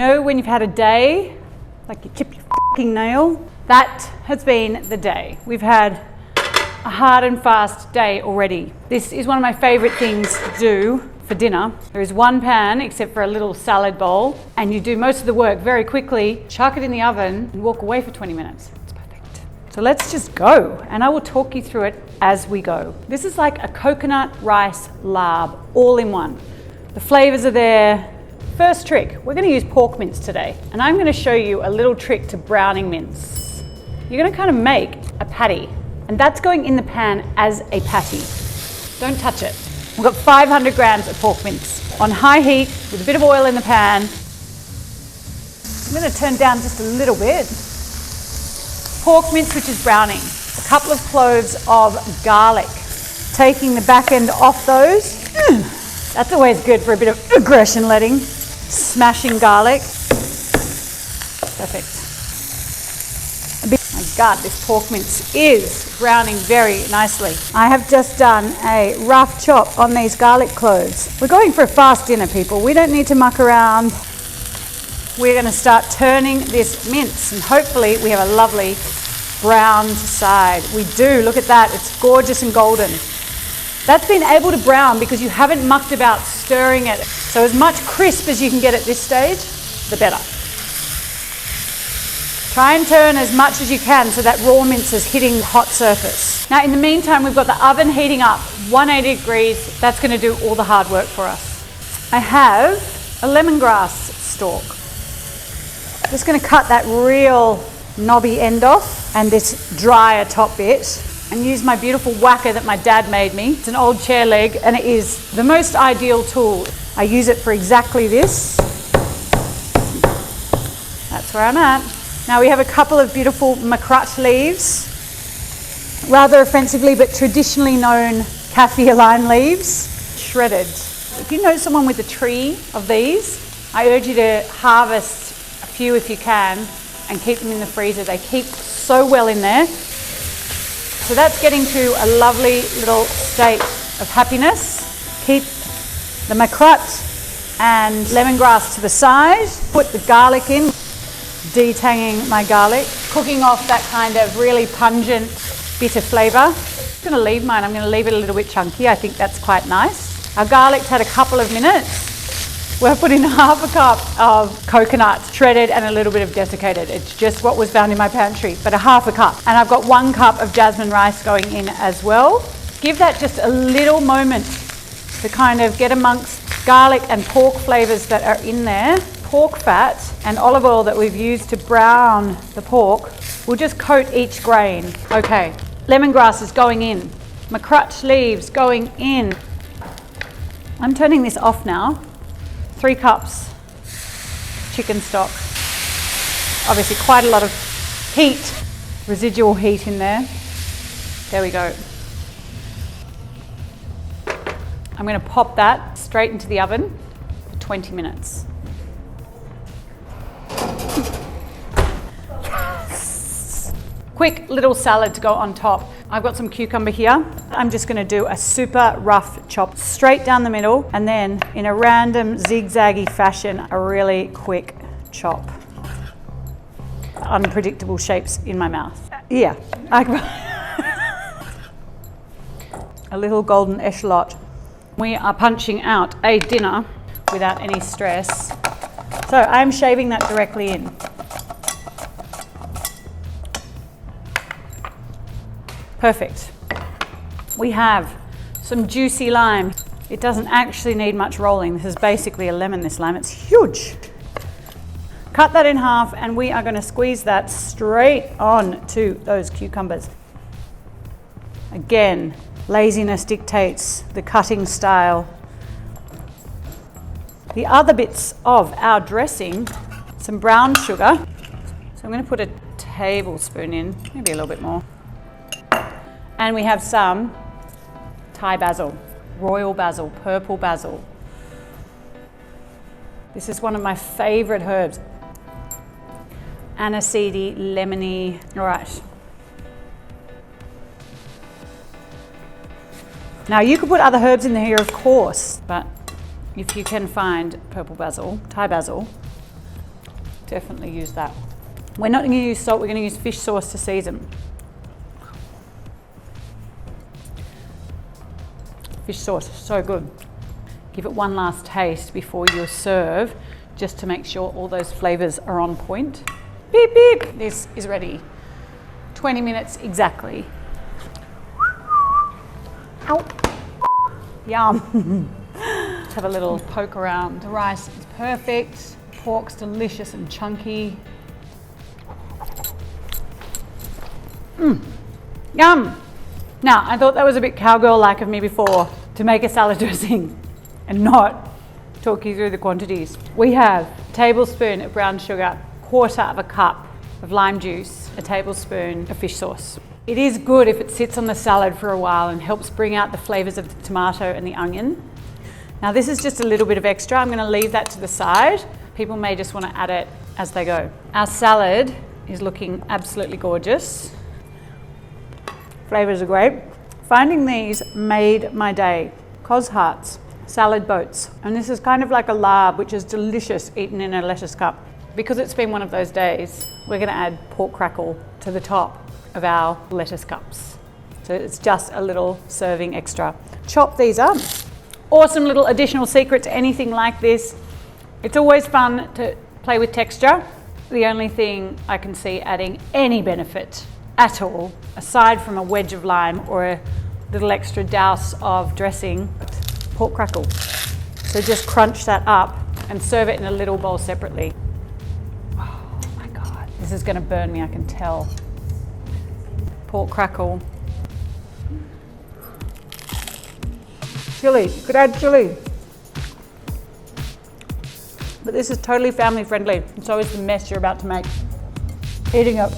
know when you've had a day, like you chip your fucking nail? That has been the day. We've had a hard and fast day already. This is one of my favorite things to do for dinner. There is one pan except for a little salad bowl, and you do most of the work very quickly, chuck it in the oven and walk away for 20 minutes. It's perfect. So let's just go, and I will talk you through it as we go. This is like a coconut rice larb all in one. The flavors are there. First trick, we're going to use pork mince today, and I'm going to show you a little trick to browning mince. You're going to kind of make a patty, and that's going in the pan as a patty. Don't touch it. We've got 500 grams of pork mince on high heat with a bit of oil in the pan. I'm going to turn down just a little bit. Pork mince, which is browning. A couple of cloves of garlic. Taking the back end off those. That's always good for a bit of aggression letting. Smashing garlic. Perfect. My God, this pork mince is browning very nicely. I have just done a rough chop on these garlic cloves. We're going for a fast dinner, people. We don't need to muck around. We're going to start turning this mince, and hopefully we have a lovely browned side. We do. Look at that. It's gorgeous and golden. That's been able to brown because you haven't mucked about stirring it. So as much crisp as you can get at this stage, the better. Try and turn as much as you can so that raw mince is hitting the hot surface. Now in the meantime, we've got the oven heating up, 180 degrees. That's going to do all the hard work for us. I have a lemongrass stalk. Just going to cut that real knobby end off and this drier top bit, and use my beautiful whacker that my dad made me. It's an old chair leg, and it is the most ideal tool. I use it for exactly this. That's where I'm at. Now we have a couple of beautiful macrut leaves, rather offensively but traditionally known kaffir lime leaves, shredded. If you know someone with a tree of these, I urge you to harvest a few if you can and keep them in the freezer. They keep so well in there. So that's getting to a lovely little state of happiness. Keep the macrut and lemongrass to the side. Put the garlic in, detanging my garlic, cooking off that kind of really pungent, bitter flavour. I'm going to leave mine. I'm going to leave it a little bit chunky. I think that's quite nice. Our garlic's had a couple of minutes. We're putting half a cup of coconut, shredded and a little bit of desiccated. It's just what was found in my pantry, but a half a cup. And I've got 1 cup of jasmine rice going in as well. Give that just a little moment to kind of get amongst garlic and pork flavours that are in there. Pork fat and olive oil that we've used to brown the pork will just coat each grain. Okay, lemongrass is going in. Macrut leaves going in. I'm turning this off now. 3 cups chicken stock. Obviously quite a lot of heat, residual heat in there. There we go. I'm going to pop that straight into the oven for 20 minutes. Yes. Quick little salad to go on top. I've got some cucumber here. I'm just going to do a super rough chop straight down the middle, and then in a random zigzaggy fashion, a really quick chop. Unpredictable shapes in my mouth. Yeah. A little golden echalot. We are punching out a dinner without any stress. So I'm shaving that directly in. Perfect. We have some juicy lime. It doesn't actually need much rolling. This is basically a lemon, this lime. It's huge. Cut that in half, and we are going to squeeze that straight on to those cucumbers. Again, laziness dictates the cutting style. The other bits of our dressing, some brown sugar. So I'm going to put a tablespoon in, maybe a little bit more. And we have some Thai basil, royal basil, purple basil. This is one of my favorite herbs. Aniseedy, lemony. All right. Now you could put other herbs in here, of course, but if you can find purple basil, Thai basil, definitely use that. We're not going to use salt, we're going to use fish sauce to season. Fish sauce, so good. Give it one last taste before you serve, just to make sure all those flavors are on point. Beep, beep. This is ready. 20 minutes exactly. Ow. Yum. Let's have a little poke around. The rice is perfect. Pork's delicious and chunky. Yum. Now, I thought that was a bit cowgirl-like of me before to make a salad dressing and not talk you through the quantities. We have a tablespoon of brown sugar, quarter of a cup of lime juice, a tablespoon of fish sauce. It is good if it sits on the salad for a while and helps bring out the flavors of the tomato and the onion. Now this is just a little bit of extra. I'm going to leave that to the side. People may just want to add it as they go. Our salad is looking absolutely gorgeous. Flavors are great. Finding these made my day. Cos hearts, salad boats. And this is kind of like a larb, which is delicious eaten in a lettuce cup. Because it's been one of those days, we're going to add pork crackle to the top of our lettuce cups. So it's just a little serving extra. Chop these up. Awesome little additional secret to anything like this. It's always fun to play with texture. The only thing I can see adding any benefit at all, aside from a wedge of lime or a little extra douse of dressing, pork crackle. So just crunch that up and serve it in a little bowl separately. Oh my God, this is gonna burn me, I can tell. Pork crackle. Chili, you could add chili. But this is totally family friendly, and so is the mess you're about to make. Eating it